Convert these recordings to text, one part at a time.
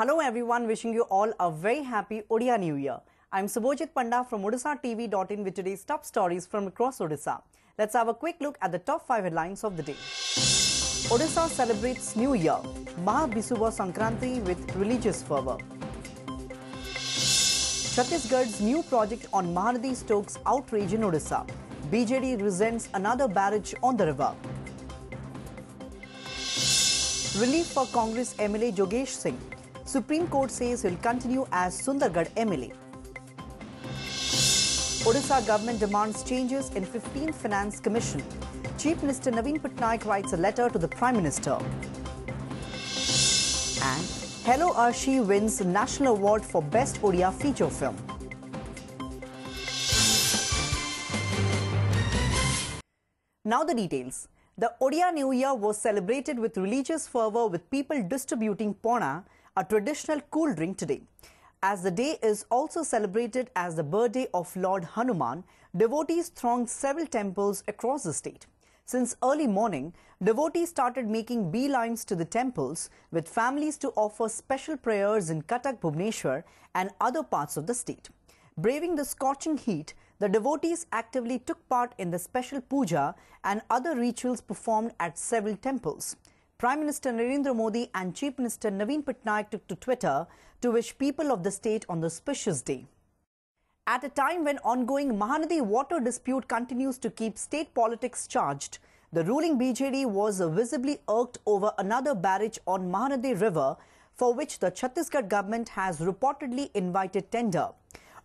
Hello everyone, wishing you all a very happy Odia New Year. I'm Subhojit Panda from OdishaTV.in with today's top stories from across Odisha. Let's have a quick look at the top 5 headlines of the day. Odisha celebrates New Year, Mahabisuva Sankranti with religious fervour. Chhattisgarh's new project on Mahanadi stokes outrage in Odisha. BJD resents another barrage on the river. Relief for Congress MLA Jogesh Singh. Supreme Court says he'll continue as Sundargarh MLA. Odisha government demands changes in 15th Finance Commission. Chief Minister Naveen Patnaik writes a letter to the Prime Minister. And Hello Arshi wins National Award for Best Odia Feature Film. Now the details. The Odia New Year was celebrated with religious fervour with people distributing pona, a traditional cool drink today. As the day is also celebrated as the birthday of Lord Hanuman, devotees thronged several temples across the state. Since early morning, devotees started making beelines to the temples with families to offer special prayers in Cuttack, Bhubaneswar and other parts of the state. Braving the scorching heat, the devotees actively took part in the special puja and other rituals performed at several temples. Prime Minister Narendra Modi and Chief Minister Naveen Patnaik took to Twitter to wish people of the state on the auspicious day. At a time when ongoing Mahanadi water dispute continues to keep state politics charged, the ruling BJD was visibly irked over another barrage on Mahanadi River, for which the Chhattisgarh government has reportedly invited tender.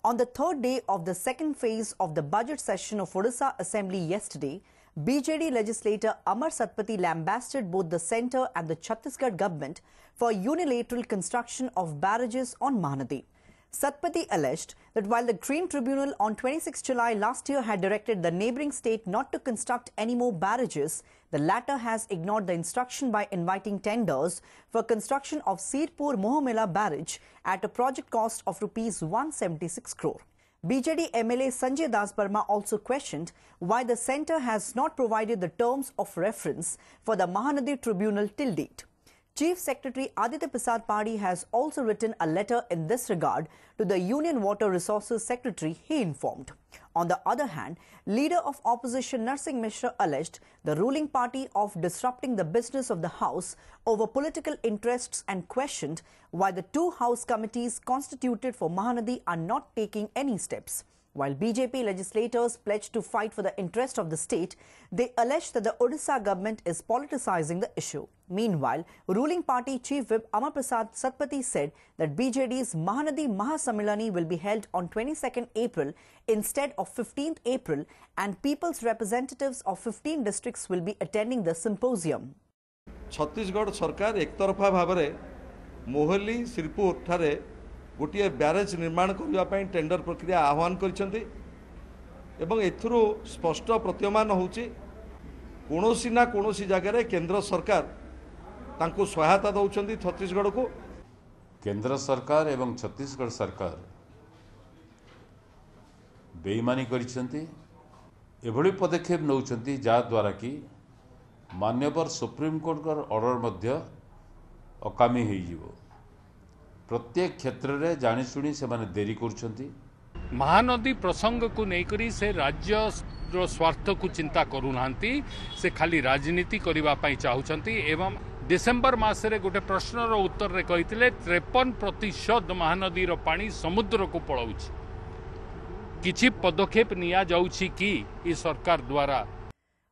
On the third day of the second phase of the budget session of Odisha Assembly yesterday, BJD legislator Amar Satpathy lambasted both the centre and the Chhattisgarh government for unilateral construction of barrages on Mahanadi. Satpathy alleged that while the Green Tribunal on 26 July last year had directed the neighbouring state not to construct any more barrages, the latter has ignored the instruction by inviting tenders for construction of Sirpur Mohomela barrage at a project cost of Rs 176 crore. BJD MLA Sanjay Das Barma also questioned why the centre has not provided the terms of reference for the Mahanadi Tribunal till date. Chief Secretary Aditya Prasad Padi has also written a letter in this regard to the Union Water Resources Secretary, he informed. On the other hand, Leader of Opposition Narsingh Mishra alleged the ruling party of disrupting the business of the House over political interests and questioned why the two House committees constituted for Mahanadi are not taking any steps. While BJP legislators pledged to fight for the interest of the state, they alleged that the Odisha government is politicizing the issue. Meanwhile, ruling party Chief Whip Amar Prasad Satpathy said that BJD's Mahanadi Mahasamilani will be held on 22nd April instead of 15th April, and people's representatives of 15 districts will be attending the symposium. Chhattisgarh सरकार एक तरफा भाव में मोहली सिरपुर ठारे गोटे barrage निर्माण करने tender प्रक्रिया आह्वान करिसेंती एवं एथुरु स्पष्ट प्रतीयमान होउची कोनोसी ना कोनोसी जगह केंद्र सरकार तांको सहायता दउछंती छत्तीसगढ़ को। केंद्र सरकार एवं छत्तीसगढ़ सरकार बेईमानी करिसेंती एभली पदक्षेप नउछंती जा द्वारा कि मान्यवर सुप्रीम कोर्ट का ऑर्डर मध्य अकामी हो जिवो। प्रत्येक क्षेत्र रे जानी सुनी से माने देरी करछंती। महानदी प्रसंग को नेकरी से राज्य स्वार्थ को चिंता करूनांती, से खाली राजनीति करबा पई चाहुचंती एवं डिसेंबर मासरे गोटे प्रश्नर उत्तर रे कहितले 53% महानदी रो पानी समुद्र को पळाउछि। किछि पदक्षेप निया जाउछि कि ई सरकार द्वारा।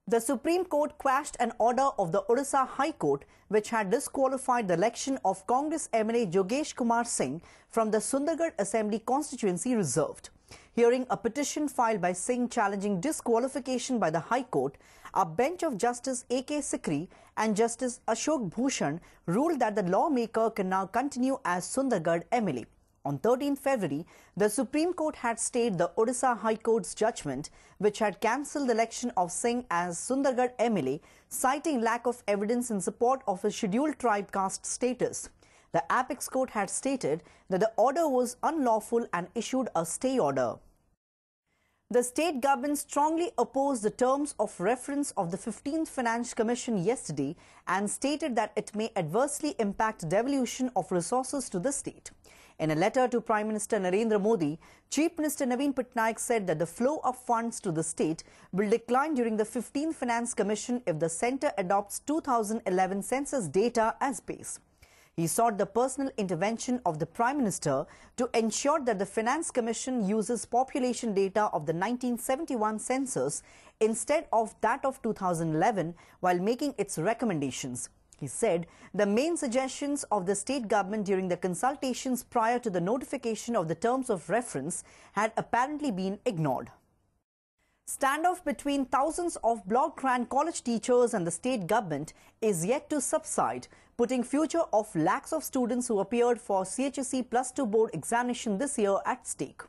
The Supreme Court quashed an order of the Odisha High Court which had disqualified the election of Congress MLA Jogesh Kumar Singh from the Sundargarh Assembly constituency reserved. Hearing a petition filed by Singh challenging disqualification by the High Court, a bench of Justice A.K. Sikri and Justice Ashok Bhushan ruled that the lawmaker can now continue as Sundargarh MLA. On 13 February, the Supreme Court had stayed the Odisha High Court's judgment, which had cancelled the election of Singh as Sundargarh MLA, citing lack of evidence in support of his scheduled tribe caste status. The Apex Court had stated that the order was unlawful and issued a stay order. The state government strongly opposed the terms of reference of the 15th Finance Commission yesterday and stated that it may adversely impact devolution of resources to the state. In a letter to Prime Minister Narendra Modi, Chief Minister Naveen Patnaik said that the flow of funds to the state will decline during the 15th Finance Commission if the centre adopts 2011 census data as base. He sought the personal intervention of the Prime Minister to ensure that the Finance Commission uses population data of the 1971 census instead of that of 2011 while making its recommendations. He said the main suggestions of the state government during the consultations prior to the notification of the terms of reference had apparently been ignored. Standoff between thousands of block grant college teachers and the state government is yet to subside, putting future of lakhs of students who appeared for CHSE Plus 2 board examination this year at stake.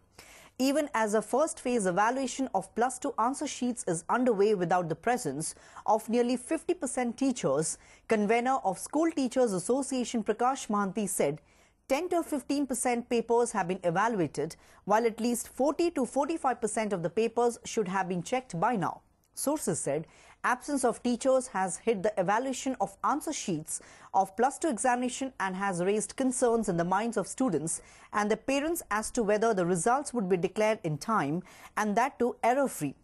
Even as a first phase evaluation of Plus 2 answer sheets is underway without the presence of nearly 50% teachers, convener of School Teachers Association Prakash Mahanti said 10 to 15% papers have been evaluated, while at least 40 to 45% of the papers should have been checked by now. Sources said absence of teachers has hit the evaluation of answer sheets of Plus 2 examination and has raised concerns in the minds of students and their parents as to whether the results would be declared in time, and that too error-free.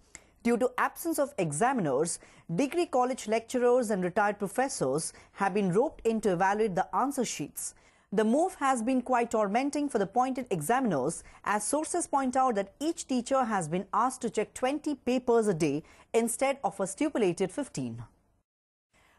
Due to absence of examiners, degree college lecturers and retired professors have been roped in to evaluate the answer sheets. The move has been quite tormenting for the appointed examiners, as sources point out that each teacher has been asked to check 20 papers a day instead of a stipulated 15.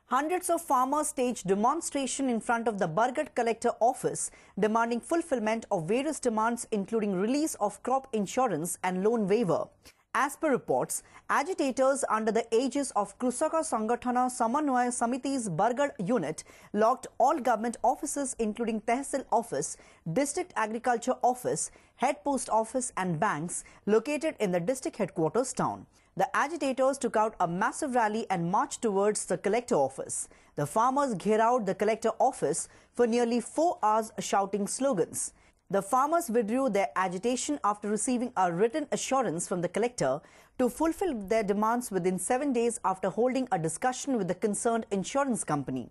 Hundreds of farmers staged demonstration in front of the Bargarh Collector Office demanding fulfillment of various demands including release of crop insurance and loan waiver. As per reports, agitators under the aegis of Krusaka Sangathana Samanvaya Samiti's Bargarh unit locked all government offices including Tehsil Office, District Agriculture Office, Head Post Office and banks located in the district headquarters town. The agitators took out a massive rally and marched towards the collector office. The farmers gherawed the collector office for nearly 4 hours shouting slogans. The farmers withdrew their agitation after receiving a written assurance from the collector to fulfill their demands within 7 days after holding a discussion with the concerned insurance company.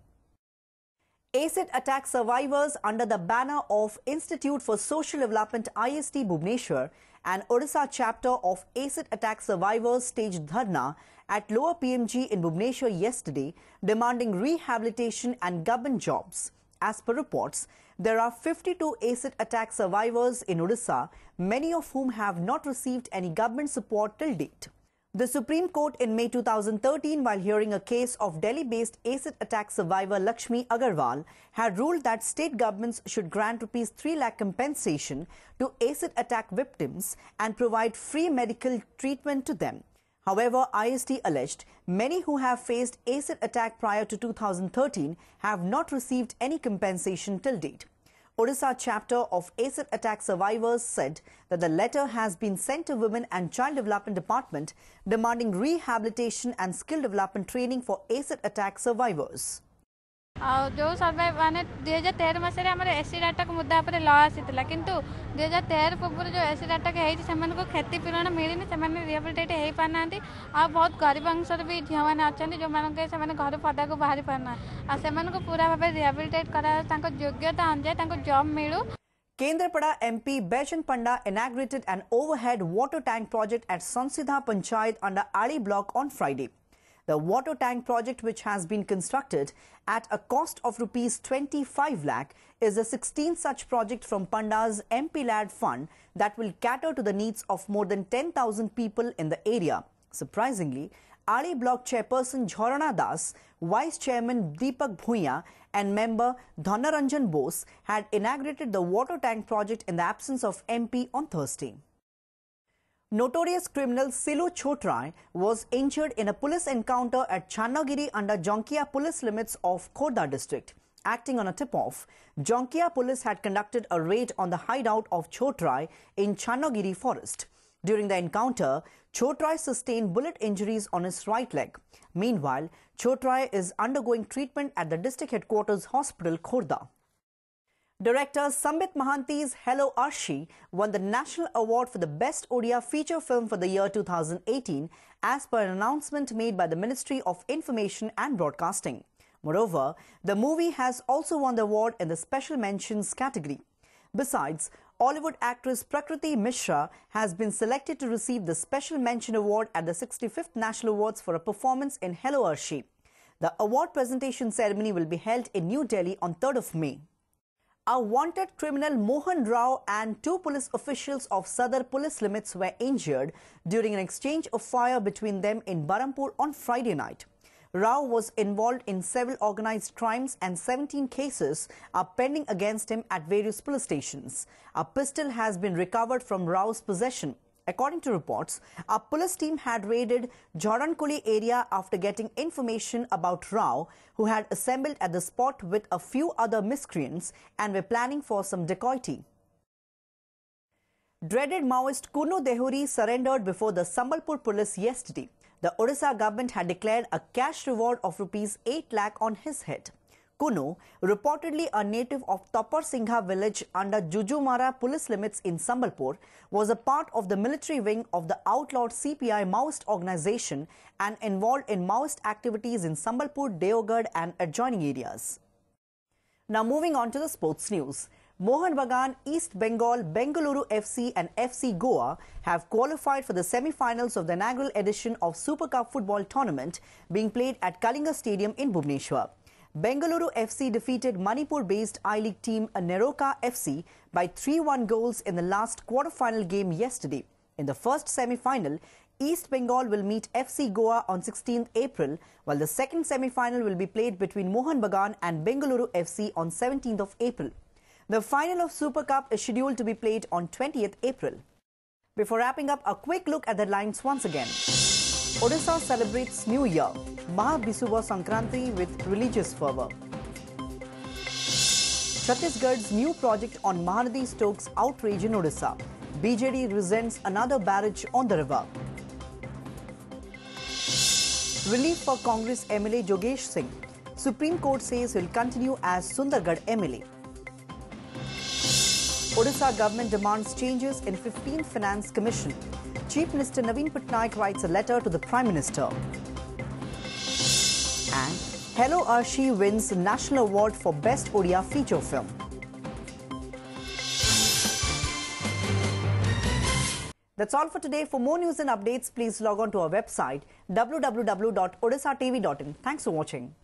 Acid attack survivors under the banner of Institute for Social Development IST Bhubaneswar and Odisha chapter of acid attack survivors staged dharna at Lower PMG in Bhubaneswar yesterday, demanding rehabilitation and government jobs. As per reports, there are 52 acid attack survivors in Odisha, many of whom have not received any government support till date. The Supreme Court in May 2013, while hearing a case of Delhi-based acid attack survivor Lakshmi Agarwal, had ruled that state governments should grant ₹3 lakh compensation to acid attack victims and provide free medical treatment to them. However, IST alleged many who have faced acid attack prior to 2013 have not received any compensation till date. Odisha chapter of acid attack survivors said that the letter has been sent to Women and Child Development Department demanding rehabilitation and skill development training for acid attack survivors. जो survive माने 2013 मसरे हमर acid attack मुद्दा पर law आसीतला किंतु 2013 पूर्व जो acid attack हेछि semen को खेती पूरण मिलिनि सेमन रिहेबिलिटेट हेइ पानांती आ बहुत गरीब अंशर भी झिया माने अछंती जो मान के सेमन घर पदा को बाहरी पाना आ सेमन को पूरा भाबे रिहेबिलिटेट करा तांको योग्यता अनजे तांको जॉब मिलु. Kendrapada MP Baijan Panda inaugurated an overhead water tank project at Sansidha Panchayat under Ali block on Friday. The water tank project, which has been constructed at a cost of ₹25 lakh, is the 16th such project from Panda's MP Lad Fund that will cater to the needs of more than 10,000 people in the area. Surprisingly, Ali Block Chairperson Jhorana Das, Vice Chairman Deepak Bhuiya and member Dhanaranjan Bose had inaugurated the water tank project in the absence of MP on Thursday. Notorious criminal Silu Chotrai was injured in a police encounter at Channagiri under Jonkia police limits of Khordha district. Acting on a tip-off, Jonkia police had conducted a raid on the hideout of Chotrai in Channagiri forest. During the encounter, Chotrai sustained bullet injuries on his right leg. Meanwhile, Chotrai is undergoing treatment at the district headquarters hospital, Khordha. Director Sambit Mahanti's Hello Arshi won the National Award for the Best Odia Feature Film for the year 2018 as per an announcement made by the Ministry of Information and Broadcasting. Moreover, the movie has also won the award in the Special Mentions category. Besides, Bollywood actress Prakriti Mishra has been selected to receive the Special Mention Award at the 65th National Awards for a performance in Hello Arshi. The award presentation ceremony will be held in New Delhi on 3rd of May. A wanted criminal Mohan Rao and two police officials of Sadar police limits were injured during an exchange of fire between them in Barampur on Friday night. Rao was involved in several organized crimes and 17 cases are pending against him at various police stations. A pistol has been recovered from Rao's possession. According to reports, a police team had raided Jharankuli area after getting information about Rao, who had assembled at the spot with a few other miscreants and were planning for some dacoity. Dreaded Maoist Kuno Dehuri surrendered before the Sambalpur police yesterday. The Odisha government had declared a cash reward of Rs 8 lakh on his head. Kuno, reportedly a native of Tapar Singha village under Jujumara police limits in Sambalpur, was a part of the military wing of the outlawed CPI Maoist organization and involved in Maoist activities in Sambalpur, Deogarh and adjoining areas. Now moving on to the sports news. Mohun Bagan, East Bengal, Bengaluru FC and FC Goa have qualified for the semi-finals of the inaugural edition of Super Cup football tournament being played at Kalinga Stadium in Bhubaneswar. Bengaluru FC defeated Manipur-based I-League team Neroka FC by 3-1 goals in the last quarter-final game yesterday. In the first semi-final, East Bengal will meet FC Goa on 16th April, while the second semi-final will be played between Mohun Bagan and Bengaluru FC on 17th of April. The final of Super Cup is scheduled to be played on 20th April. Before wrapping up, a quick look at the lines once again. Odisha celebrates New Year, Mahabisuva Sankranti with religious fervour. Chhattisgarh's new project on Mahanadi stokes outrage in Odisha. BJD resents another barrage on the river. Relief for Congress MLA Jogesh Singh. Supreme Court says he will continue as Sundargarh MLA. Odisha government demands changes in 15th Finance Commission. Chief Minister Naveen Patnaik writes a letter to the Prime Minister. And Hello Arshi wins National Award for Best Odia Feature Film. That's all for today. For more news and updates, please log on to our website www.odishatv.in. Thanks for watching.